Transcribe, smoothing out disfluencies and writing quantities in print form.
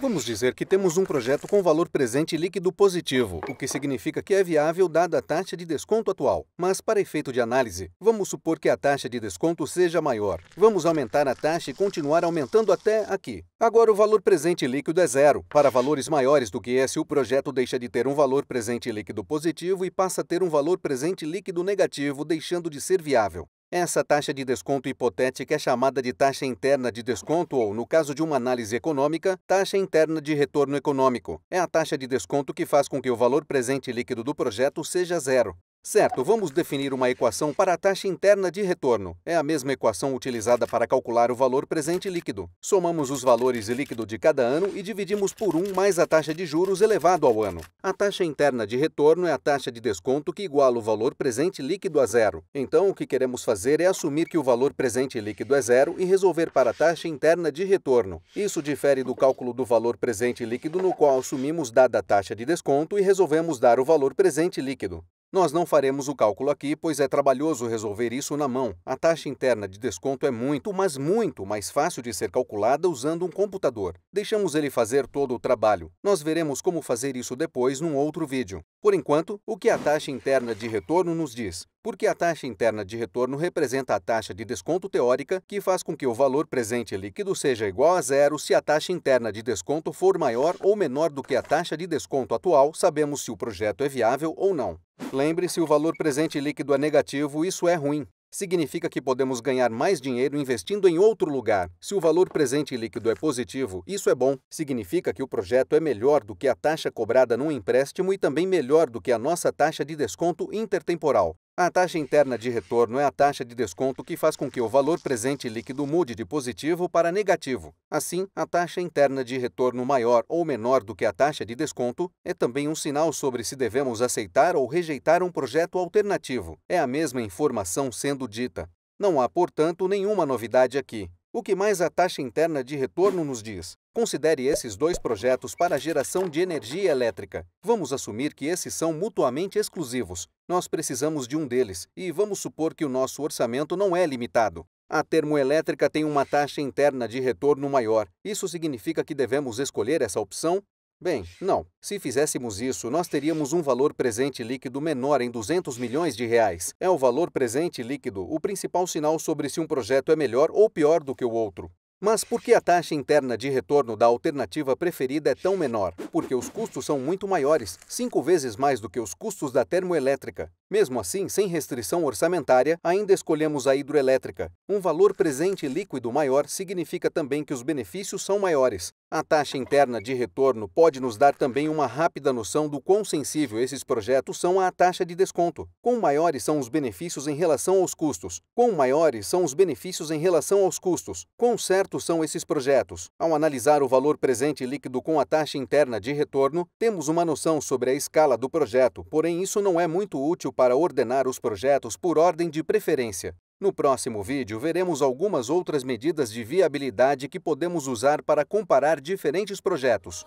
Vamos dizer que temos um projeto com valor presente líquido positivo, o que significa que é viável dada a taxa de desconto atual. Mas, para efeito de análise, vamos supor que a taxa de desconto seja maior. Vamos aumentar a taxa e continuar aumentando até aqui. Agora o valor presente líquido é zero. Para valores maiores do que esse, o projeto deixa de ter um valor presente líquido positivo e passa a ter um valor presente líquido negativo, deixando de ser viável. Essa taxa de desconto hipotética é chamada de taxa interna de desconto ou, no caso de uma análise econômica, taxa interna de retorno econômico. É a taxa de desconto que faz com que o valor presente líquido do projeto seja zero. Certo, vamos definir uma equação para a taxa interna de retorno. É a mesma equação utilizada para calcular o valor presente líquido. Somamos os valores líquidos de cada ano e dividimos por 1 mais a taxa de juros elevado ao ano. A taxa interna de retorno é a taxa de desconto que iguala o valor presente líquido a zero. Então, o que queremos fazer é assumir que o valor presente líquido é zero e resolver para a taxa interna de retorno. Isso difere do cálculo do valor presente líquido, no qual assumimos dada a taxa de desconto e resolvemos dar o valor presente líquido. Nós não faremos o cálculo aqui, pois é trabalhoso resolver isso na mão. A taxa interna de desconto é muito, mas muito mais fácil de ser calculada usando um computador. Deixamos ele fazer todo o trabalho. Nós veremos como fazer isso depois num outro vídeo. Por enquanto, o que a taxa interna de retorno nos diz? Porque a taxa interna de retorno representa a taxa de desconto teórica, que faz com que o valor presente líquido seja igual a zero se a taxa interna de desconto for maior ou menor do que a taxa de desconto atual, sabemos se o projeto é viável ou não. Lembre-se, o valor presente líquido é negativo, isso é ruim. Significa que podemos ganhar mais dinheiro investindo em outro lugar. Se o valor presente líquido é positivo, isso é bom. Significa que o projeto é melhor do que a taxa cobrada num empréstimo e também melhor do que a nossa taxa de desconto intertemporal. A taxa interna de retorno é a taxa de desconto que faz com que o valor presente líquido mude de positivo para negativo. Assim, a taxa interna de retorno maior ou menor do que a taxa de desconto é também um sinal sobre se devemos aceitar ou rejeitar um projeto alternativo. É a mesma informação sendo dita. Não há, portanto, nenhuma novidade aqui. O que mais a taxa interna de retorno nos diz? Considere esses dois projetos para a geração de energia elétrica. Vamos assumir que esses são mutuamente exclusivos. Nós precisamos de um deles e vamos supor que o nosso orçamento não é limitado. A termoelétrica tem uma taxa interna de retorno maior. Isso significa que devemos escolher essa opção? Bem, não. Se fizéssemos isso, nós teríamos um valor presente líquido menor em 200 milhões de reais. É o valor presente líquido o principal sinal sobre se um projeto é melhor ou pior do que o outro. Mas por que a taxa interna de retorno da alternativa preferida é tão menor? Porque os custos são muito maiores, 5 vezes mais do que os custos da termoelétrica. Mesmo assim, sem restrição orçamentária, ainda escolhemos a hidroelétrica. Um valor presente líquido maior significa também que os benefícios são maiores. A taxa interna de retorno pode nos dar também uma rápida noção do quão sensível esses projetos são à taxa de desconto. Quão maiores são os benefícios em relação aos custos? Quão maiores são os benefícios em relação aos custos? Quão certos são esses projetos? Ao analisar o valor presente líquido com a taxa interna de retorno, temos uma noção sobre a escala do projeto, porém isso não é muito útil para ordenar os projetos por ordem de preferência. No próximo vídeo, veremos algumas outras medidas de viabilidade que podemos usar para comparar diferentes projetos.